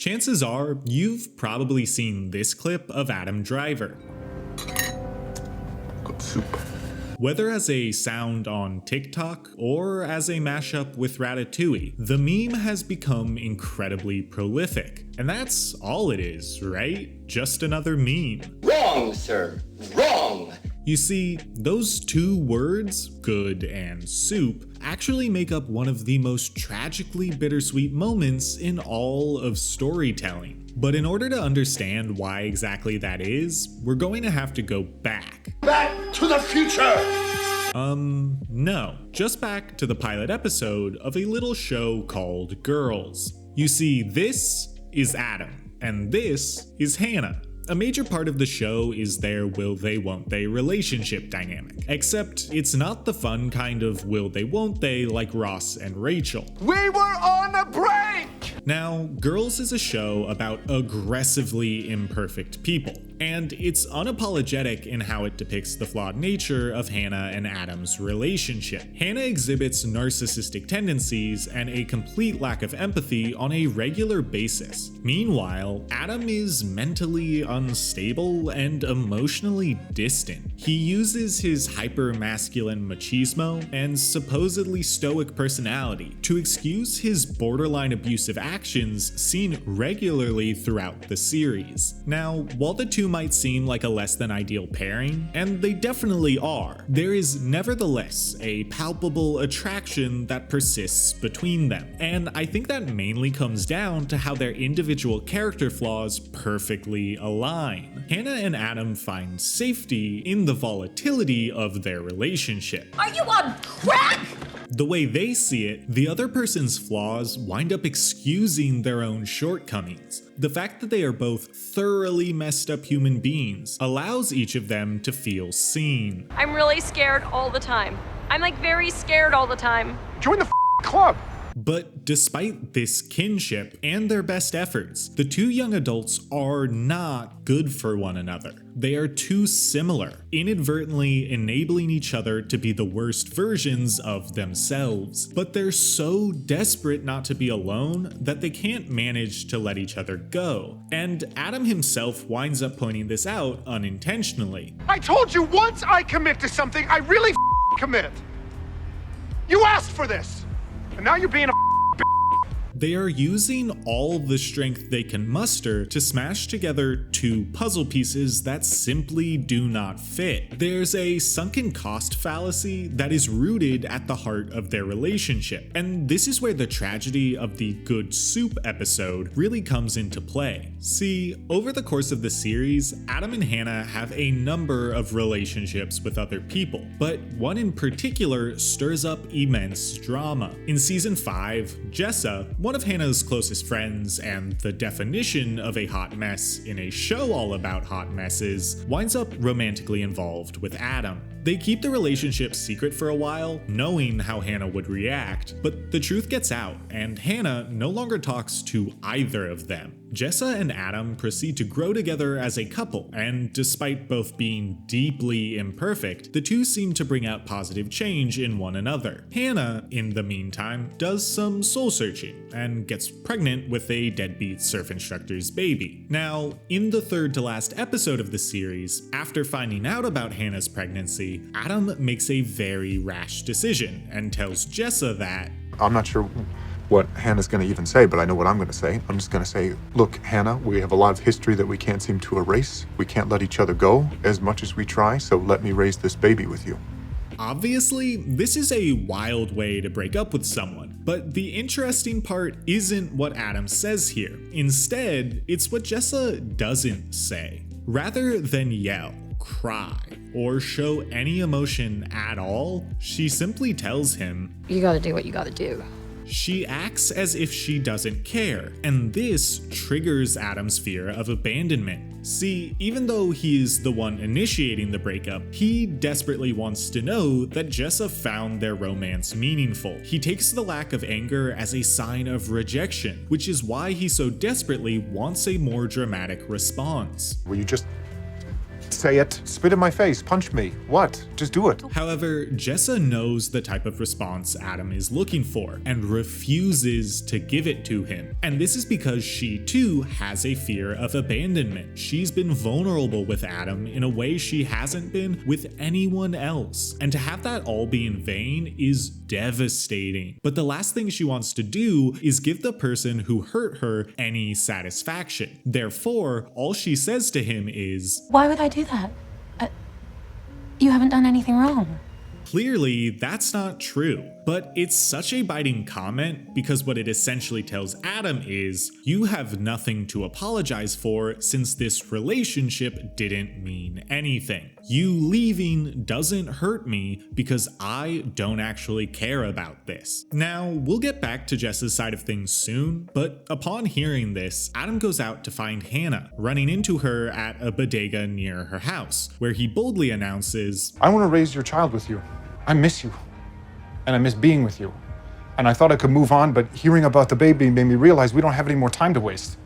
Chances are you've probably seen this clip of Adam Driver. Good soup. Whether as a sound on TikTok or as a mashup with Ratatouille, the meme has become incredibly prolific. And that's all it is, right? Just another meme. Wrong, sir. Wrong. You see, those two words, good and soup, actually make up one of the most tragically bittersweet moments in all of storytelling. But in order to understand why exactly that is, we're going to have to go back. Back to the future! No. Just back to the pilot episode of a little show called Girls. You see, this is Adam, and this is Hannah. A major part of the show is their will they won't they relationship dynamic, except it's not the fun kind of will they won't they like Ross and Rachel. We were on a break! Now, Girls is a show about aggressively imperfect people, and it's unapologetic in how it depicts the flawed nature of Hannah and Adam's relationship. Hannah exhibits narcissistic tendencies and a complete lack of empathy on a regular basis. Meanwhile, Adam is mentally unstable and emotionally distant. He uses his hyper-masculine machismo and supposedly stoic personality to excuse his borderline abusive actions seen regularly throughout the series. Now, while the two might seem like a less than ideal pairing, and they definitely are, there is nevertheless a palpable attraction that persists between them. And I think that mainly comes down to how their individual character flaws perfectly align. Hannah and Adam find safety in the volatility of their relationship. Are you on crack? The way they see it, the other person's flaws wind up excusing their own shortcomings. The fact that they are both thoroughly messed up human beings allows each of them to feel seen. I'm really scared all the time. I'm like very scared all the time. Join the club! But despite this kinship and their best efforts, the two young adults are not good for one another. They are too similar, inadvertently enabling each other to be the worst versions of themselves. But they're so desperate not to be alone that they can't manage to let each other go. And Adam himself winds up pointing this out unintentionally. I told you once I commit to something, I really commit. You asked for this, and now you're being a They are using all the strength they can muster to smash together two puzzle pieces that simply do not fit. There's a sunken cost fallacy that is rooted at the heart of their relationship, and this is where the tragedy of the good soup episode really comes into play. See, over the course of the series, Adam and Hannah have a number of relationships with other people, but one in particular stirs up immense drama. In season 5, Jessa, one of Hannah's closest friends and the definition of a hot mess in a show all about hot messes, winds up romantically involved with Adam. They keep the relationship secret for a while, knowing how Hannah would react, but the truth gets out, and Hannah no longer talks to either of them. Jessa and Adam proceed to grow together as a couple, and despite both being deeply imperfect, the two seem to bring out positive change in one another. Hannah, in the meantime, does some soul searching and gets pregnant with a deadbeat surf instructor's baby. Now, in the third to last episode of the series, after finding out about Hannah's pregnancy, Adam makes a very rash decision and tells Jessa that, I'm not sure what Hannah's going to even say, but I know what I'm going to say. I'm just going to say, look, Hannah, we have a lot of history that we can't seem to erase. We can't let each other go as much as we try, so let me raise this baby with you. Obviously, this is a wild way to break up with someone, but the interesting part isn't what Adam says here. Instead, it's what Jessa doesn't say. Rather than yell, cry, or show any emotion at all, she simply tells him, You gotta do what you gotta do. She acts as if she doesn't care, and this triggers Adam's fear of abandonment. See, even though he's the one initiating the breakup, he desperately wants to know that Jessa found their romance meaningful. He takes the lack of anger as a sign of rejection, which is why he so desperately wants a more dramatic response. Will you just Say it. Spit in my face. Punch me. What? Just do it. However, Jessa knows the type of response Adam is looking for and refuses to give it to him. And this is because she too has a fear of abandonment. She's been vulnerable with Adam in a way she hasn't been with anyone else. And to have that all be in vain is devastating. But the last thing she wants to do is give the person who hurt her any satisfaction. Therefore, all she says to him is, Why would I do that? You haven't done anything wrong. clearly, that's not true. But it's such a biting comment because what it essentially tells Adam is, you have nothing to apologize for since this relationship didn't mean anything. You leaving doesn't hurt me because I don't actually care about this. Now, we'll get back to Jessa's side of things soon, but upon hearing this, Adam goes out to find Hannah, running into her at a bodega near her house, where he boldly announces, I want to raise your child with you. I miss you. And I miss being with you. And I thought I could move on, but hearing about the baby made me realize we don't have any more time to waste.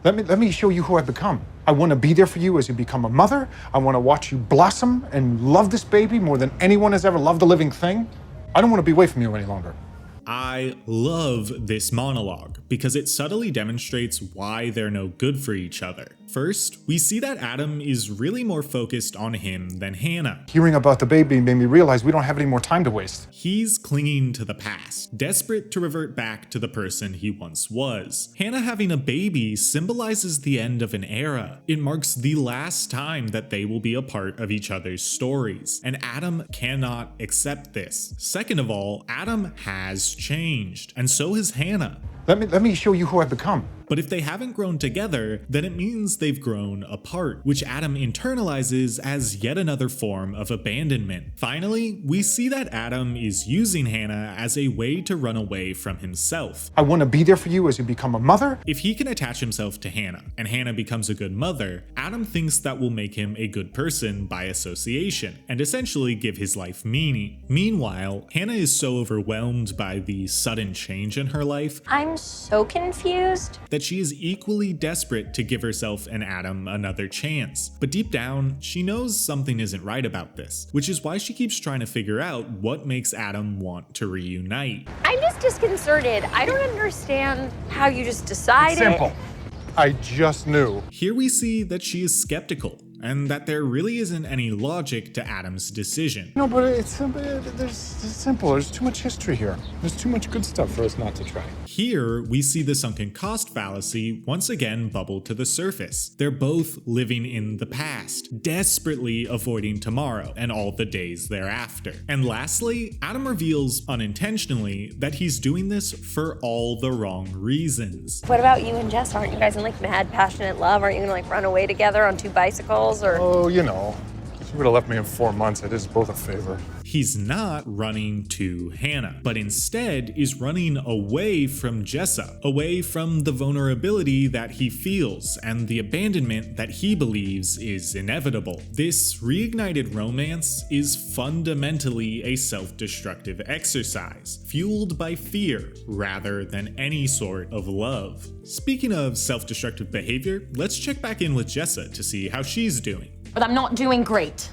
Let me show you who I've become. I want to be there for you as you become a mother. I want to watch you blossom and love this baby more than anyone has ever loved a living thing. I don't want to be away from you any longer. I love this monologue because it subtly demonstrates why they're no good for each other. First, we see that Adam is really more focused on him than Hannah. Hearing about the baby made me realize we don't have any more time to waste. He's clinging to the past, desperate to revert back to the person he once was. Hannah having a baby symbolizes the end of an era. It marks the last time that they will be a part of each other's stories, and Adam cannot accept this. Second of all, Adam has changed, and so has Hannah. Let me show you who I've become. But if they haven't grown together, then it means they've grown apart, which Adam internalizes as yet another form of abandonment. Finally, we see that Adam is using Hannah as a way to run away from himself. I want to be there for you as you become a mother. If he can attach himself to Hannah, and Hannah becomes a good mother, Adam thinks that will make him a good person by association, and essentially give his life meaning. Meanwhile, Hannah is so overwhelmed by the sudden change in her life I'm so confused. that she is equally desperate to give herself and Adam another chance. But deep down, she knows something isn't right about this, which is why she keeps trying to figure out what makes Adam want to reunite. I'm just disconcerted. I don't understand how you just decided. Simple. I just knew. Here we see that she is skeptical, and that there really isn't any logic to Adam's decision. No, but it's simple. There's too much history here. There's too much good stuff for us not to try. Here, we see the sunken cost fallacy once again bubble to the surface. They're both living in the past, desperately avoiding tomorrow and all the days thereafter. And lastly, Adam reveals unintentionally that he's doing this for all the wrong reasons. What about you and Jess? Aren't you guys in like mad passionate love? Aren't you gonna like run away together on 2 bicycles or? Oh, you know. If you would have left me in 4 months, I did us both a favor. He's not running to Hannah, but instead is running away from Jessa, away from the vulnerability that he feels and the abandonment that he believes is inevitable. This reignited romance is fundamentally a self-destructive exercise, fueled by fear rather than any sort of love. Speaking of self-destructive behavior, let's check back in with Jessa to see how she's doing. But I'm not doing great.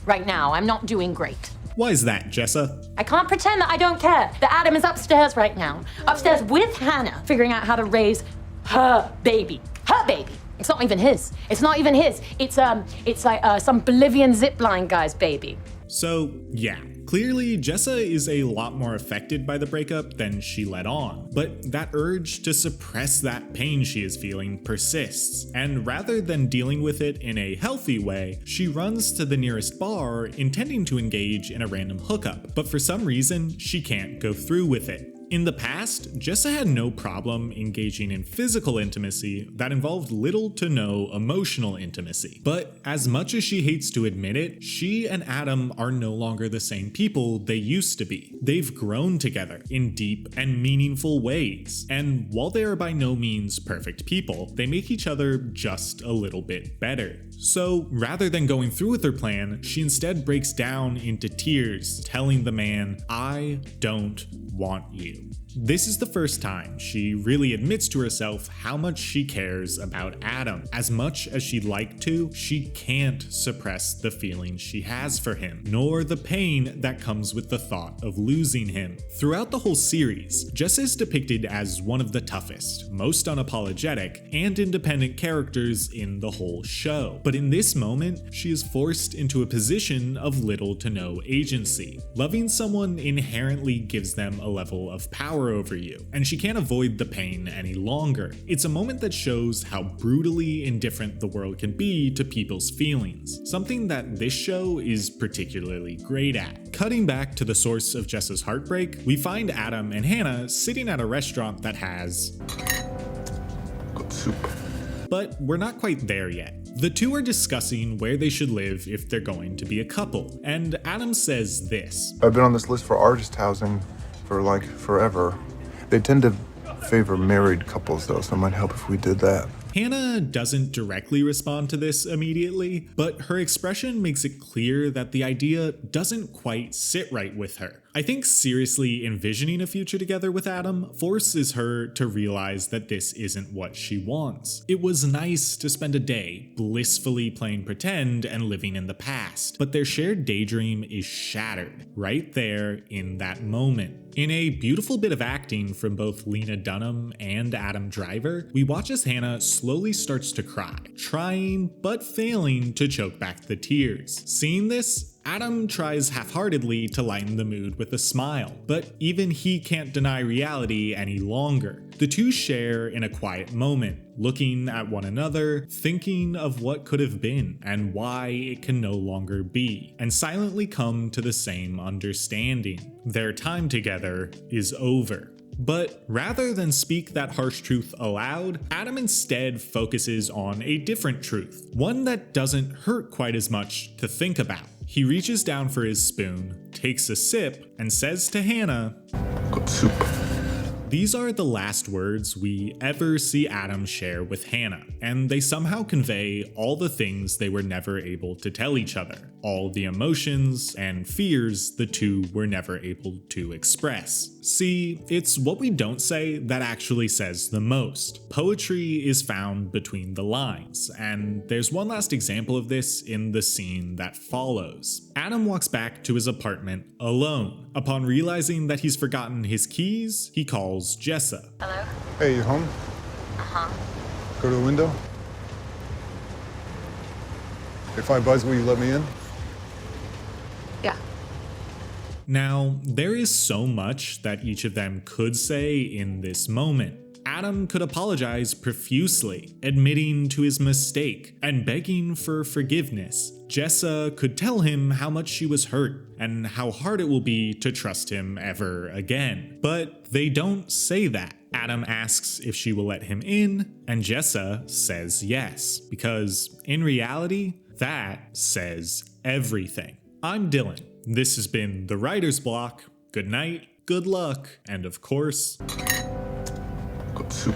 Right now, I'm not doing great. Why is that, Jessa? I can't pretend that I don't care. That Adam is upstairs right now. Upstairs with Hannah, figuring out how to raise her baby. Her baby. It's not even his. It's not even his. It's like some Bolivian zipline guy's baby. So, yeah, clearly Jessa is a lot more affected by the breakup than she let on, but that urge to suppress that pain she is feeling persists, and rather than dealing with it in a healthy way, she runs to the nearest bar intending to engage in a random hookup, but for some reason, she can't go through with it. In the past, Jessa had no problem engaging in physical intimacy that involved little to no emotional intimacy. But as much as she hates to admit it, she and Adam are no longer the same people they used to be. They've grown together in deep and meaningful ways. And while they are by no means perfect people, they make each other just a little bit better. So rather than going through with her plan, she instead breaks down into tears, telling the man, "I don't want you." you. This is the first time she really admits to herself how much she cares about Adam. As much as she'd like to, she can't suppress the feelings she has for him, nor the pain that comes with the thought of losing him. Throughout the whole series, Jessa is depicted as one of the toughest, most unapologetic, and independent characters in the whole show. But in this moment, she is forced into a position of little to no agency. Loving someone inherently gives them a level of power over you, and she can't avoid the pain any longer. It's a moment that shows how brutally indifferent the world can be to people's feelings, something that this show is particularly great at. Cutting back to the source of Jessa's heartbreak, we find Adam and Hannah sitting at a restaurant that has Good soup. but we're not quite there yet. The two are discussing where they should live if they're going to be a couple, and Adam says this. I've been on this list for artist housing for like forever. They tend to favor married couples though, so it might help if we did that. Hannah doesn't directly respond to this immediately, but her expression makes it clear that the idea doesn't quite sit right with her. I think seriously envisioning a future together with Adam forces her to realize that this isn't what she wants. It was nice to spend a day blissfully playing pretend and living in the past, but their shared daydream is shattered right there in that moment. In a beautiful bit of acting from both Lena Dunham and Adam Driver, we watch as Hannah slowly starts to cry, trying but failing to choke back the tears. Seeing this, Adam tries half-heartedly to lighten the mood with a smile, but even he can't deny reality any longer. The two share in a quiet moment, looking at one another, thinking of what could have been and why it can no longer be, and silently come to the same understanding. Their time together is over. But rather than speak that harsh truth aloud, Adam instead focuses on a different truth, one that doesn't hurt quite as much to think about. He reaches down for his spoon, takes a sip, and says to Hannah, Good soup. These are the last words we ever see Adam share with Hannah, and they somehow convey all the things they were never able to tell each other, all the emotions and fears the two were never able to express. See, it's what we don't say that actually says the most. Poetry is found between the lines, and there's one last example of this in the scene that follows. Adam walks back to his apartment alone. Upon realizing that he's forgotten his keys, he calls Jessa. Hello? Hey, you home? Uh-huh. Go to the window. If I buzz, will you let me in? Yeah. Now, there is so much that each of them could say in this moment. Adam could apologize profusely, admitting to his mistake and begging for forgiveness. Jessa could tell him how much she was hurt and how hard it will be to trust him ever again. But they don't say that. Adam asks if she will let him in, and Jessa says yes, because in reality, that says everything. I'm Dylan. This has been The Writer's Block. Good night, good luck, and of course, Good soup.